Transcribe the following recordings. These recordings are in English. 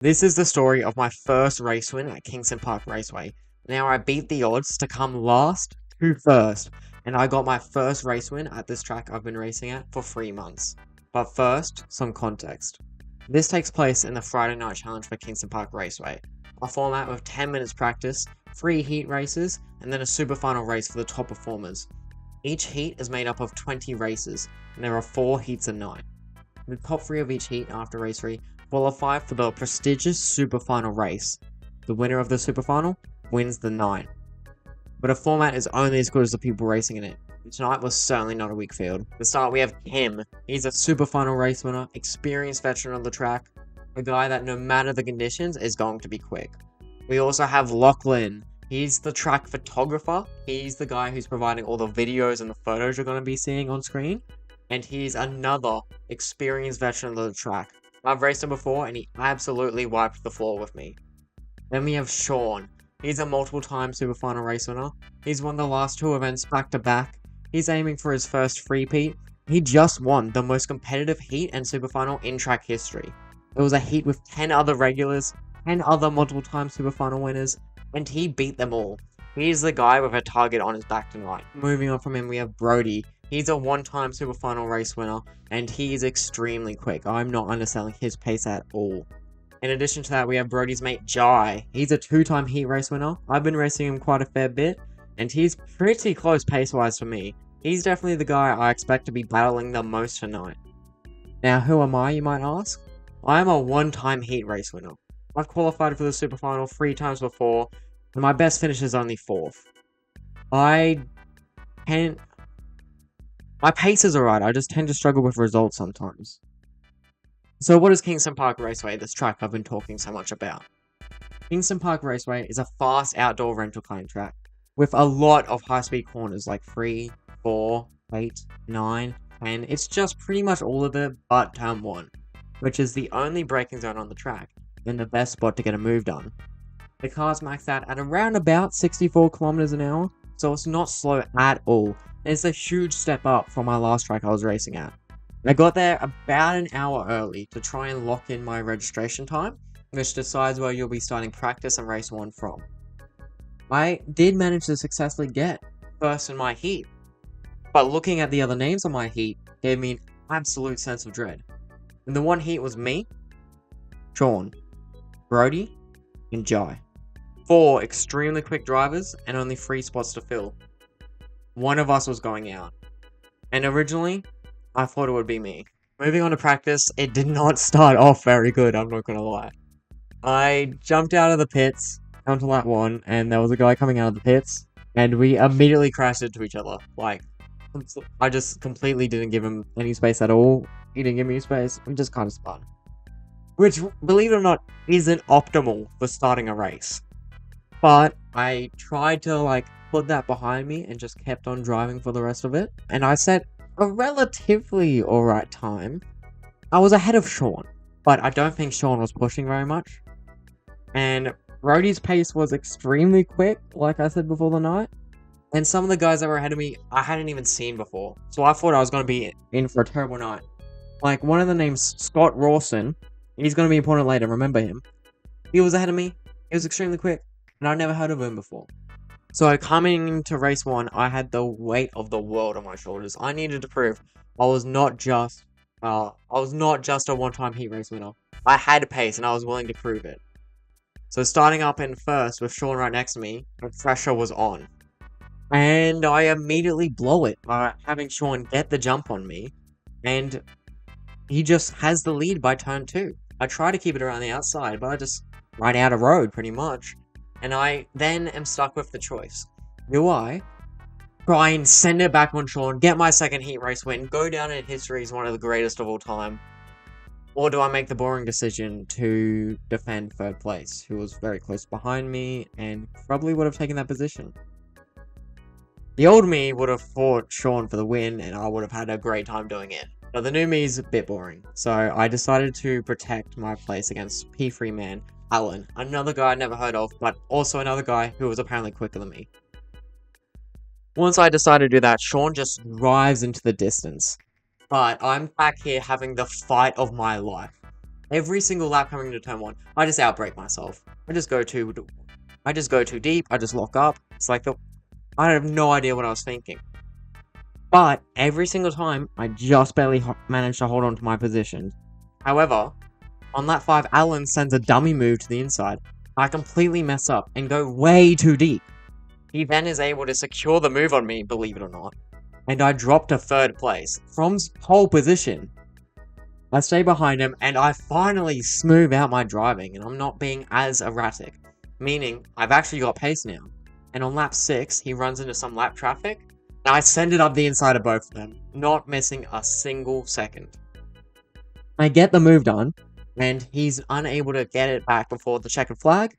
This is the story of my first race win at Kingston Park Raceway. Now I beat the odds to come last to first, and I got my first race win at this track I've been racing at for 3 months. But first, some context. This takes place in the Friday Night Challenge for Kingston Park Raceway, a format with 10 minutes practice, 3 heat races, and then a super final race for the top performers. Each heat is made up of 20 races, and there are 4 heats a night. The top 3 of each heat after race 3 qualify for the prestigious super final race. The winner of the super final wins the night. But a format is only as good as the people racing in it. Tonight was certainly not a weak field. To start, we have Kim. He's a super final race winner, experienced veteran on the track, a guy that no matter the conditions is going to be quick. We also have Lachlan. He's the track photographer. He's the guy who's providing all the videos and the photos you're going to be seeing on screen. And he's another experienced veteran of the track. I've raced him before and he absolutely wiped the floor with me. Then we have Sean. He's a multiple time super final race winner. He's won the last 2 events back to back. He's aiming for his first three-peat. He just won the most competitive heat and super final in track history. It was a heat with 10 other regulars, 10 other multiple time super final winners, and he beat them all. He's the guy with a target on his back tonight. Moving on from him, we have Brody. He's a 1-time super final race winner, and he is extremely quick. I'm not underselling his pace at all. In addition to that, we have Brody's mate Jai. He's a 2-time heat race winner. I've been racing him quite a fair bit, and he's pretty close pace-wise for me. He's definitely the guy I expect to be battling the most tonight. Now, who am I, you might ask? I'm a 1-time heat race winner. I've qualified for the super final 3 times before, and my best finish is only 4th. My pace is alright, I just tend to struggle with results sometimes. So what is Kingston Park Raceway, this track I've been talking so much about? Kingston Park Raceway is a fast outdoor rental kind track, with a lot of high-speed corners like 3, 4, 8, 9, 10. It's just pretty much all of it but turn 1, which is the only braking zone on the track, and the best spot to get a move done. The cars max out at around about 64 kilometers an hour, so it's not slow at all. It's a huge step up from my last track I was racing at. I got there about an hour early to try and lock in my registration time, which decides where you'll be starting practice and race 1 from. I did manage to successfully get first in my heat, but looking at the other names on my heat gave me an absolute sense of dread. And the one heat was me, Sean, Brody, and Jai. 4 extremely quick drivers and only 3 spots to fill. One of us was going out. And originally, I thought it would be me. Moving on to practice, it did not start off very good, I'm not gonna lie. I jumped out of the pits onto lap 1, and there was a guy coming out of the pits, and we immediately crashed into each other. Like, I just completely didn't give him any space at all. He didn't give me space, we just kind of spun. Which, believe it or not, isn't optimal for starting a race. But I tried to, put that behind me and just kept on driving for the rest of it. And I set a relatively alright time. I was ahead of Sean, but I don't think Sean was pushing very much. And Brody's pace was extremely quick, like I said before the night. And some of the guys that were ahead of me, I hadn't even seen before. So I thought I was going to be in for a terrible night. Like, one of the names, Scott Rawson, he's going to be important later, remember him. He was ahead of me, he was extremely quick, and I'd never heard of him before. So coming into race 1, I had the weight of the world on my shoulders. I needed to prove I was not just a 1-time heat race winner. I had pace and I was willing to prove it. So starting up in first with Sean right next to me, the pressure was on. And I immediately blow it by having Sean get the jump on me. And he just has the lead by turn 2. I try to keep it around the outside, but I just run out of road pretty much. And I then am stuck with the choice. Do I try and send it back on Sean, get my second heat race win, go down in history as one of the greatest of all time? Or do I make the boring decision to defend 3rd place, who was very close behind me and probably would have taken that position? The old me would have fought Sean for the win and I would have had a great time doing it. But the new me is a bit boring, so I decided to protect my place against P3 man Alan, another guy I'd never heard of, but also another guy who was apparently quicker than me. Once I decided to do that, Sean just drives into the distance. But I'm back here having the fight of my life. Every single lap coming into turn 1, I just outbrake myself. I just go too deep, I just lock up. It's like I have no idea what I was thinking. But every single time, I just barely managed to hold on to my position. However, on lap 5, Alan sends a dummy move to the inside. I completely mess up and go way too deep. He then is able to secure the move on me, believe it or not. And I drop to 3rd place from pole position. I stay behind him and I finally smooth out my driving and I'm not being as erratic. Meaning, I've actually got pace now. And on lap 6, he runs into some lap traffic. And I send it up the inside of both of them, not missing a single second. I get the move done, and he's unable to get it back before the checkered flag,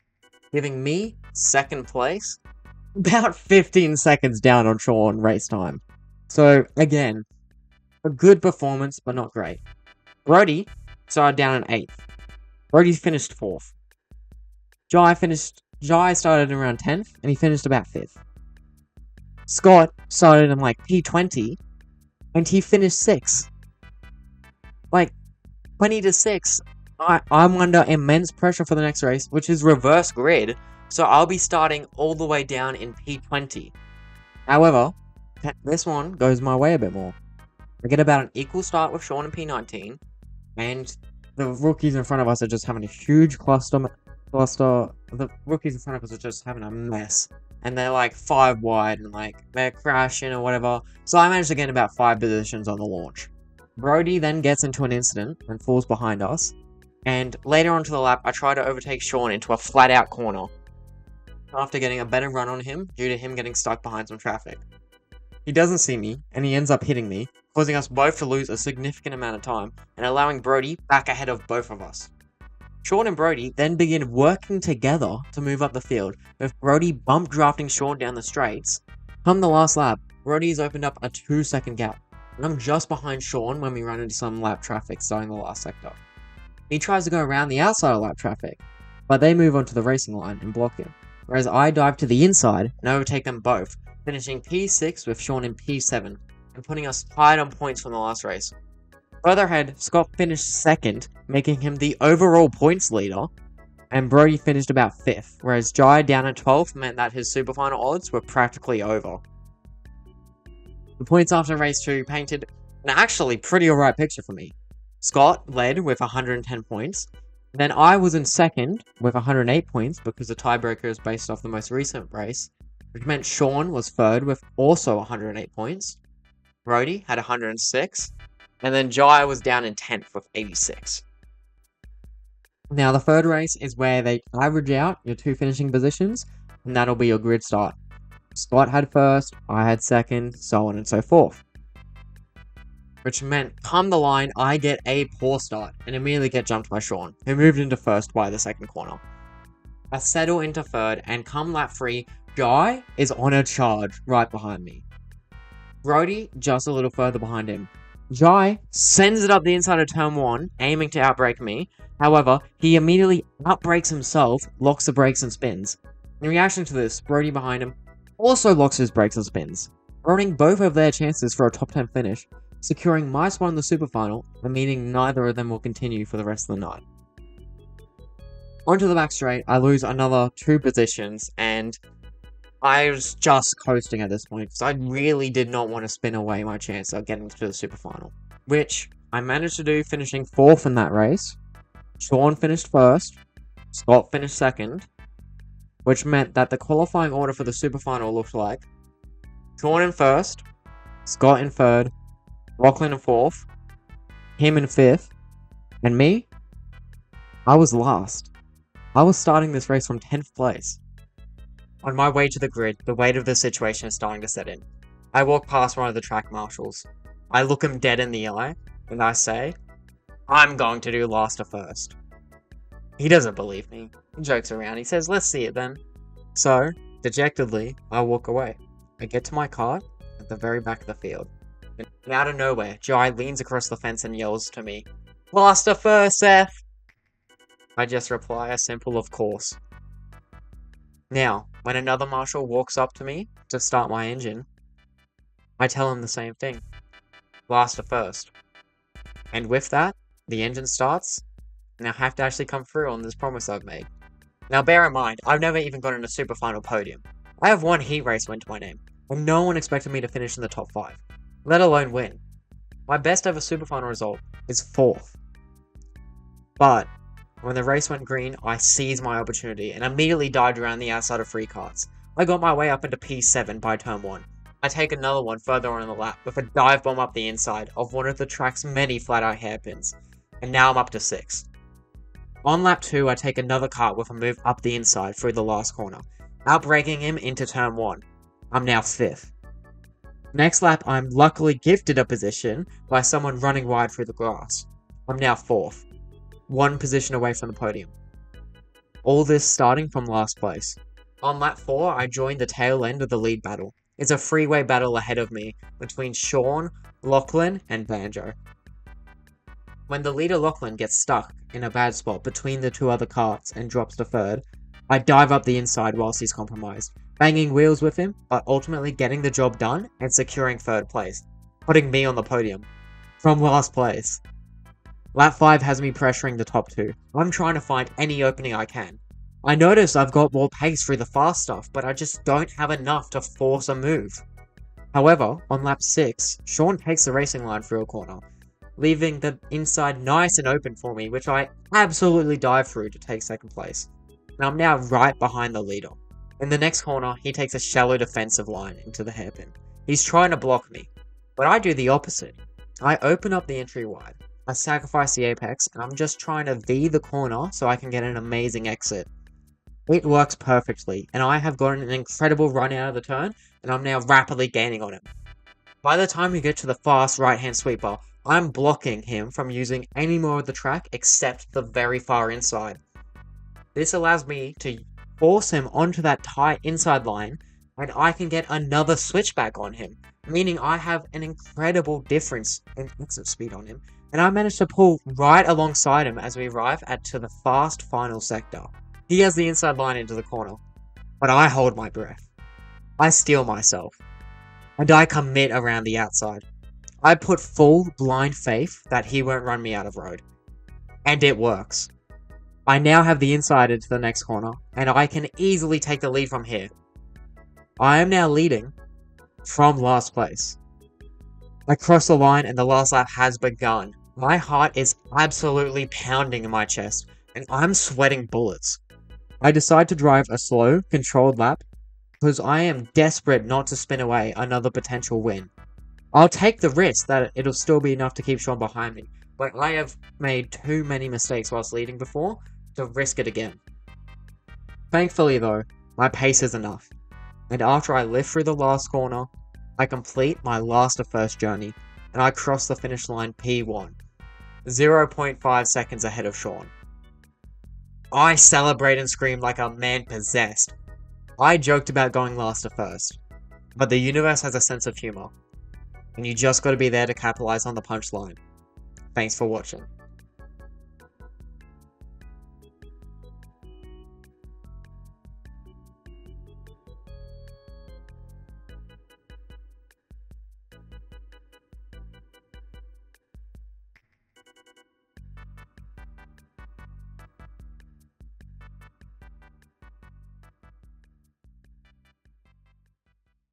giving me 2nd place, about 15 seconds down on Sean race time. So, again, a good performance, but not great. Brody started down in 8th. Brody finished 4th. Jai started around 10th, and he finished about 5th. Scott started in like P20, and he finished 6th. Like, 20 to 6. I'm under immense pressure for the next race, which is reverse grid, so I'll be starting all the way down in P20. However, this one goes my way a bit more. I get about an equal start with Sean in P19, and the rookies in front of us are just having a huge cluster. The rookies in front of us are just having a mess. And they're like 5 wide and like they're crashing or whatever. So I managed to get about 5 positions on the launch. Brody then gets into an incident and falls behind us. And later on to the lap, I try to overtake Sean into a flat out corner. After getting a better run on him due to him getting stuck behind some traffic. He doesn't see me and he ends up hitting me, causing us both to lose a significant amount of time and allowing Brody back ahead of both of us. Sean and Brody then begin working together to move up the field, with Brody bump drafting Sean down the straights. Come the last lap, Brody's opened up a 2-second gap, and I'm just behind Sean when we run into some lap traffic starting the last sector. He tries to go around the outside of lap traffic, but they move onto the racing line and block him, whereas I dive to the inside and overtake them both, finishing P6 with Sean in P7, and putting us tied on points from the last race. Further ahead, Scott finished 2nd, making him the overall points leader, and Brody finished about 5th, whereas Jai down at 12th meant that his super final odds were practically over. The points after race 2 painted an actually pretty alright picture for me. Scott led with 110 points, then I was in 2nd with 108 points because the tiebreaker is based off the most recent race, which meant Sean was 3rd with also 108 points, Brody had 106, and then Jai was down in 10th with 86. Now, the 3rd race is where they average out your 2 finishing positions, and that'll be your grid start. Scott had 1st, I had 2nd, so on and so forth. Which meant, come the line, I get a poor start, and immediately get jumped by Sean, who moved into 1st by the 2nd corner. I settle into 3rd, and come lap 3, Jai is on a charge right behind me. Brody just a little further behind him. Jai sends it up the inside of turn 1, aiming to outbrake me. However, he immediately outbrakes himself, locks the brakes and spins. In reaction to this, Brody behind him also locks his brakes and spins, ruining both of their chances for a top 10 finish, securing my spot in the super final, and meaning neither of them will continue for the rest of the night. Onto the back straight, I lose another 2 positions, and I was just coasting at this point, because I really did not want to spin away my chance of getting to the super final, which I managed to do, finishing 4th in that race. Sean finished 1st, Scott finished 2nd, which meant that the qualifying order for the super final looked like Sean in 1st, Scott in 3rd, Lachlan in 4th, him in 5th, and me, I was last. I was starting this race from 10th place. On my way to the grid, the weight of the situation is starting to set in. I walk past one of the track marshals. I look him dead in the eye, and I say, I'm going to do last to first. He doesn't believe me. He jokes around. He says, let's see it then. So, dejectedly, I walk away. I get to my car at the very back of the field. And out of nowhere, Jai leans across the fence and yells to me, last to first, Seth! I just reply a simple of course. Now, when another marshal walks up to me to start my engine, I tell him the same thing. Last to first. And with that, the engine starts, and I have to actually come through on this promise I've made. Now bear in mind, I've never even gotten a super final podium. I have one heat race win to my name, and no one expected me to finish in the top 5, let alone win. My best ever super final result is 4th. But when the race went green, I seized my opportunity and immediately dived around the outside of 3 carts. I got my way up into P7 by turn 1. I take another one further on in the lap with a dive bomb up the inside of one of the track's many flat-out hairpins, and now I'm up to 6. On lap 2, I take another kart with a move up the inside through the last corner, outbraking him into turn 1. I'm now 5th. Next lap, I'm luckily gifted a position by someone running wide through the grass. I'm now 4th, 1 position away from the podium. All this starting from last place. On lap 4, I joined the tail end of the lead battle. It's a freeway battle ahead of me between Sean, Lachlan, and Banjo. When the leader Lachlan gets stuck in a bad spot between the 2 other carts and drops to 3rd, I dive up the inside whilst he's compromised, banging wheels with him, but ultimately getting the job done and securing 3rd place, putting me on the podium, from last place. Lap 5 has me pressuring the top 2. I'm trying to find any opening I can. I notice I've got more pace through the fast stuff, but I just don't have enough to force a move. However, on lap 6, Sean takes the racing line through a corner, leaving the inside nice and open for me, which I absolutely dive through to take 2nd place. And I'm now right behind the leader. In the next corner, he takes a shallow defensive line into the hairpin. He's trying to block me, but I do the opposite. I open up the entry wide, I sacrifice the apex, and I'm just trying to V the corner so I can get an amazing exit. It works perfectly, and I have gotten an incredible run out of the turn, and I'm now rapidly gaining on him. By the time we get to the fast right-hand sweeper, I'm blocking him from using any more of the track except the very far inside. This allows me to force him onto that tight inside line, and I can get another switchback on him, meaning I have an incredible difference in exit speed on him, and I managed to pull right alongside him as we arrive to the fast final sector. He has the inside line into the corner, but I hold my breath. I steel myself, and I commit around the outside. I put full blind faith that he won't run me out of road. And it works. I now have the inside into the next corner, and I can easily take the lead from here. I am now leading from last place. I cross the line and the last lap has begun. My heart is absolutely pounding in my chest, and I'm sweating bullets. I decide to drive a slow, controlled lap, because I am desperate not to spin away another potential win. I'll take the risk that it'll still be enough to keep Sean behind me, but I have made too many mistakes whilst leading before to risk it again. Thankfully though, my pace is enough, and after I lift through the last corner, I complete my last of first journey, and I cross the finish line P1, 0.5 seconds ahead of Sean. I celebrate and scream like a man possessed. I joked about going last to first, but the universe has a sense of humor, and you just gotta be there to capitalize on the punchline. Thanks for watching.